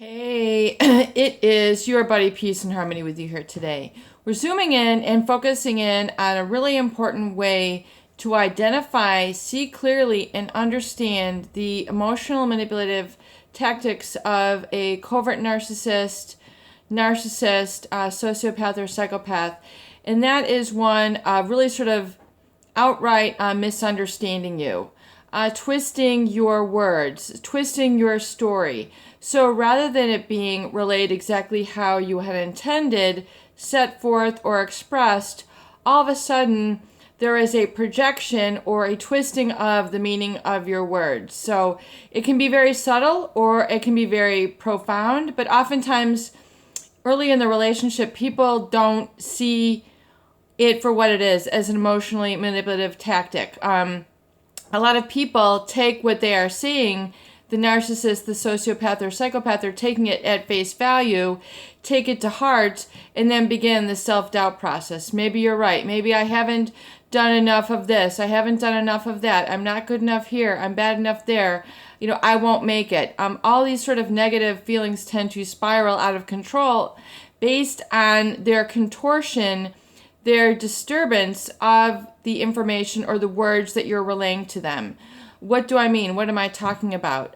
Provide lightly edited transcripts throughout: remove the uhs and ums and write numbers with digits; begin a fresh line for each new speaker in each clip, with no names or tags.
Hey, it is your buddy Peace and Harmony with you here today. We're zooming in and focusing in on a really important way to identify, see clearly, and understand the emotional manipulative tactics of a covert narcissist, sociopath, or psychopath. And that is one really sort of outright misunderstanding you, twisting your words, twisting your story. So rather than it being relayed exactly how you had intended, set forth, or expressed, all of a sudden there is a projection or a twisting of the meaning of your words. So it can be very subtle or it can be very profound, but oftentimes early in the relationship, people don't see it for what it is, as an emotionally manipulative tactic. A lot of people take what they are seeing, the narcissist, the sociopath, or psychopath, are taking it at face value, take it to heart, and then begin the self-doubt process. Maybe you're right. Maybe I haven't done enough of this. I haven't done enough of that. I'm not good enough here. I'm bad enough there. I won't make it. All these sort of negative feelings tend to spiral out of control based on their contortion, their disturbance of the information or the words that you're relaying to them. What do I mean? What am I talking about?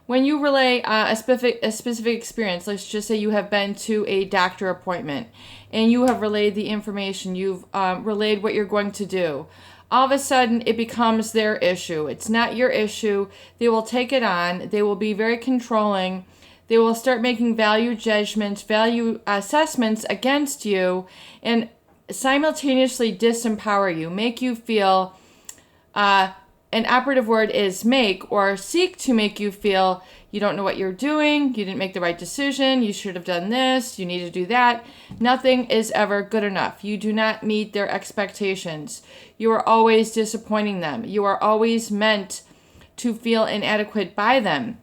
When you relay a specific experience, let's just say you have been to a doctor appointment and you have relayed the information, you've relayed what you're going to do. All of a sudden, it becomes their issue. It's not your issue. They will take it on. They will be very controlling. They will start making value judgments, value assessments against you, and simultaneously disempower you, make you feel, an operative word is make, or seek to make you feel you don't know what you're doing, you didn't make the right decision, you should have done this, you need to do that. Nothing is ever good enough. You do not meet their expectations. You are always disappointing them. You are always meant to feel inadequate by them.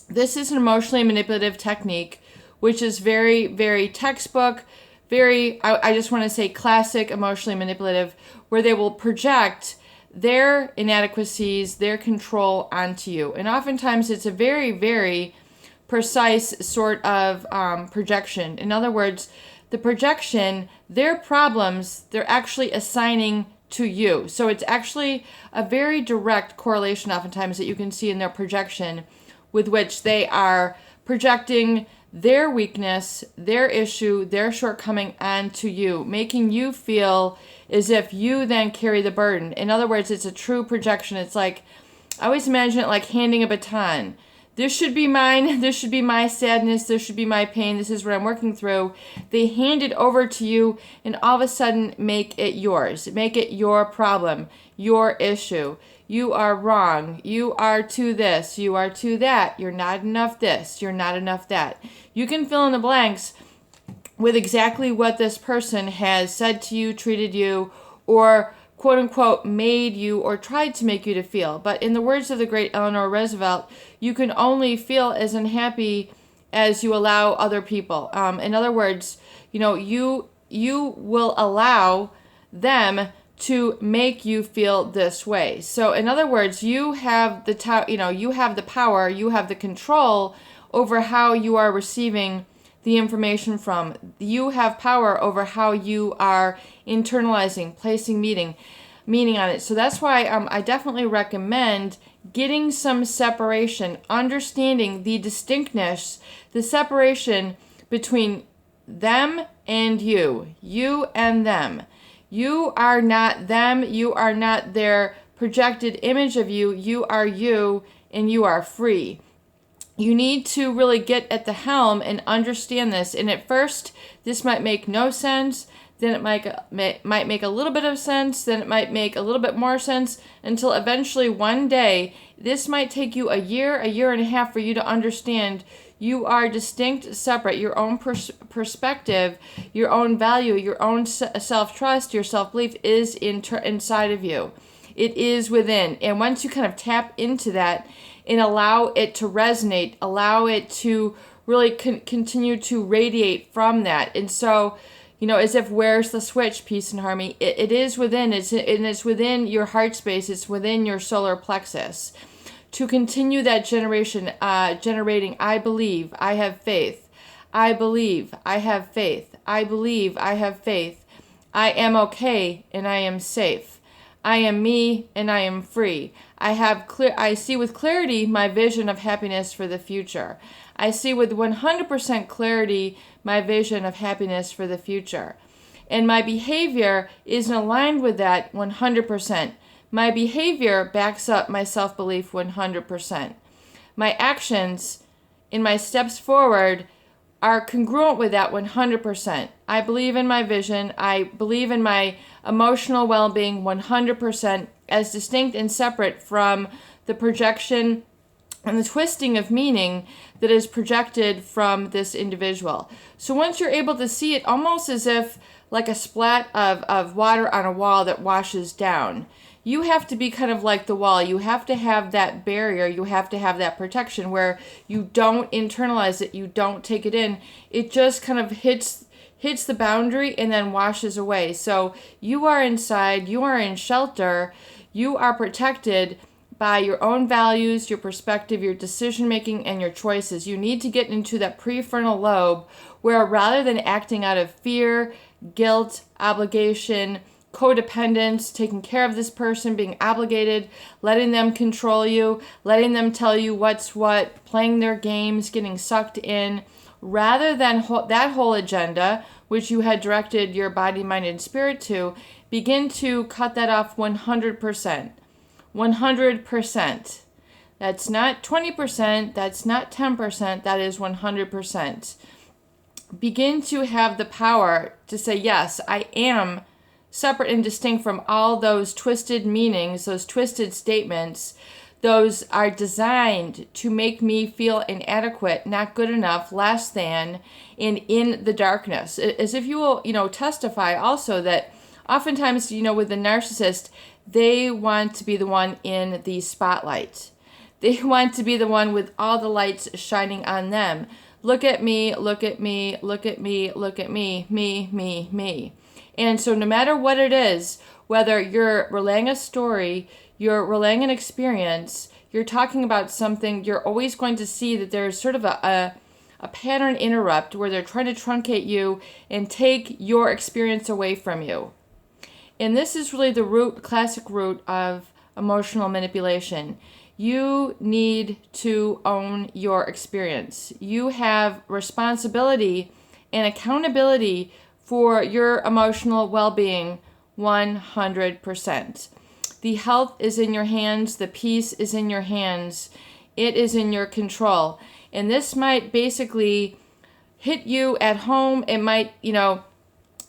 This is an emotionally manipulative technique, which is very, very textbook, I just want to say classic emotionally manipulative, where they will project their inadequacies, their control onto you. And oftentimes it's a very, very precise sort of projection. In other words, the projection, their problems, they're actually assigning to you. So it's actually a very direct correlation oftentimes that you can see in their projection, with which they are projecting their weakness, their issue, their shortcoming onto you, making you feel as if you then carry the burden. In other words, it's a true projection. It's like, I always imagine it like handing a baton. This should be mine. This should be my sadness. This should be my pain. This is what I'm working through. They hand it over to you and all of a sudden make it yours. Make it your problem, your issue. You are wrong. You are to this. You are to that. You're not enough this. You're not enough that. You can fill in the blanks with exactly what this person has said to you, treated you, or quote unquote made you or tried to make you to feel. But in the words of the great Eleanor Roosevelt, you can only feel as unhappy as you allow other people. In other words, you will allow them to make you feel this way. So in other words, you have you have the power, you have the control over how you are receiving the information from. You have power over how you are internalizing, placing meaning on it. So that's why I definitely recommend getting some separation, understanding the distinctness, the separation between them and you and them. You are not them. You are not their projected image of you. You are you, and you are free. You need to really get at the helm and understand this. And at first, this might make no sense. Then it might make a little bit of sense. Then it might make a little bit more sense, until eventually one day, this might take you a year and a half for you to understand you are distinct, separate, your own perspective, your own value, your own self-trust, your self-belief is inside of you. It is within. And once you kind of tap into that and allow it to resonate, allow it to really continue to radiate from that. And so, as if where's the switch, Peace and Harmony? It is within. It's within your heart space. It's within your solar plexus. to continue that generating, I believe, I have faith. I believe, I have faith. I believe, I have faith. I am okay and I am safe. I am me and I am free. I see with clarity my vision of happiness for the future. I see with 100% clarity my vision of happiness for the future. And my behavior is aligned with that 100%. My behavior backs up my self-belief 100%. My actions in my steps forward are congruent with that 100%. I believe in my vision. I believe in my emotional well-being 100% as distinct and separate from the projection and the twisting of meaning that is projected from this individual. So once you're able to see it almost as if like a splat of water on a wall that washes down, you have to be kind of like the wall. You have to have that barrier. You have to have that protection where you don't internalize it. You don't take it in. It just kind of hits the boundary and then washes away. So you are inside. You are in shelter. You are protected by your own values, your perspective, your decision making, and your choices. You need to get into that prefrontal lobe where rather than acting out of fear, guilt, obligation, codependence, taking care of this person, being obligated, letting them control you, letting them tell you what's what, playing their games, getting sucked in, rather than that whole agenda, which you had directed your body, mind, and spirit to, begin to cut that off 100%. 100%. That's not 20%, that's not 10%, that is 100%. Begin to have the power to say, yes, I am separate and distinct from all those twisted meanings, those twisted statements. Those are designed to make me feel inadequate, not good enough, less than, and in the darkness. As if you will, testify also that oftentimes, with the narcissist, they want to be the one in the spotlight. They want to be the one with all the lights shining on them. Look at me, look at me, look at me, look at me, me. And so no matter what it is, whether you're relaying a story, you're relaying an experience, you're talking about something, you're always going to see that there's sort of a pattern interrupt where they're trying to truncate you and take your experience away from you. And this is really the classic root of emotional manipulation. You need to own your experience. You have responsibility and accountability for your emotional well-being 100%. The health is in your hands. The peace is in your hands. It is in your control. And this might basically hit you at home. It might,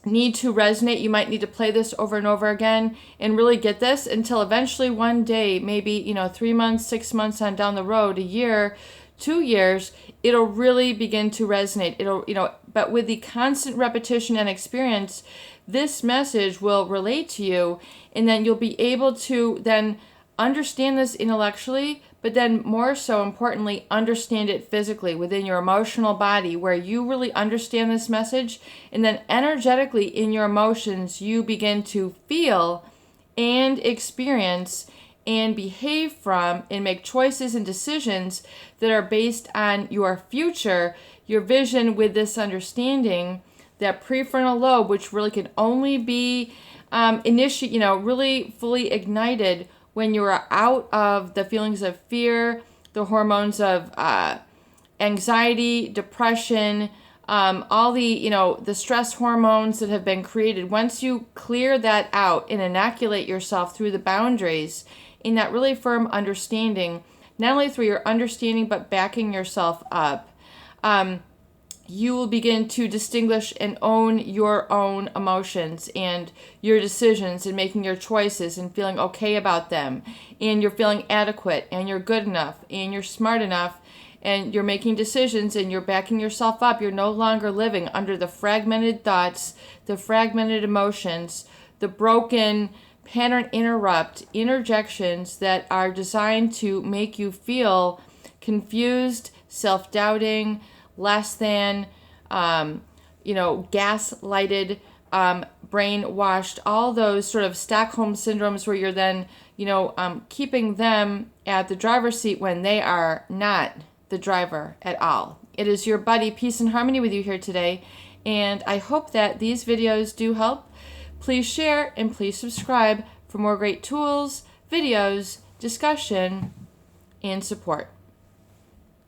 need to resonate. You might need to play this over and over again and really get this until eventually one day, maybe, 3 months, 6 months on down the road, a year, 2 years, it'll really begin to resonate. But with the constant repetition and experience, this message will relate to you, and then you'll be able to then understand this intellectually, but then more so importantly, understand it physically within your emotional body, where you really understand this message, and then energetically in your emotions, you begin to feel and experience and behave from and make choices and decisions that are based on your future, your vision, with this understanding that prefrontal lobe, which really can only be really fully ignited when you are out of the feelings of fear, the hormones of anxiety, depression, all the stress hormones that have been created. Once you clear that out and inoculate yourself through the boundaries in that really firm understanding, not only through your understanding but backing yourself up, you will begin to distinguish and own your own emotions and your decisions and making your choices and feeling okay about them. And you're feeling adequate and you're good enough and you're smart enough and you're making decisions and you're backing yourself up. You're no longer living under the fragmented thoughts, the fragmented emotions, the broken pattern interjections that are designed to make you feel confused, self-doubting, less than, gaslighted, brainwashed, all those sort of Stockholm syndromes where you're then, keeping them at the driver's seat when they are not the driver at all. It is your buddy, Peace and Harmony, with you here today, and I hope that these videos do help. Please share and please subscribe for more great tools, videos, discussion, and support.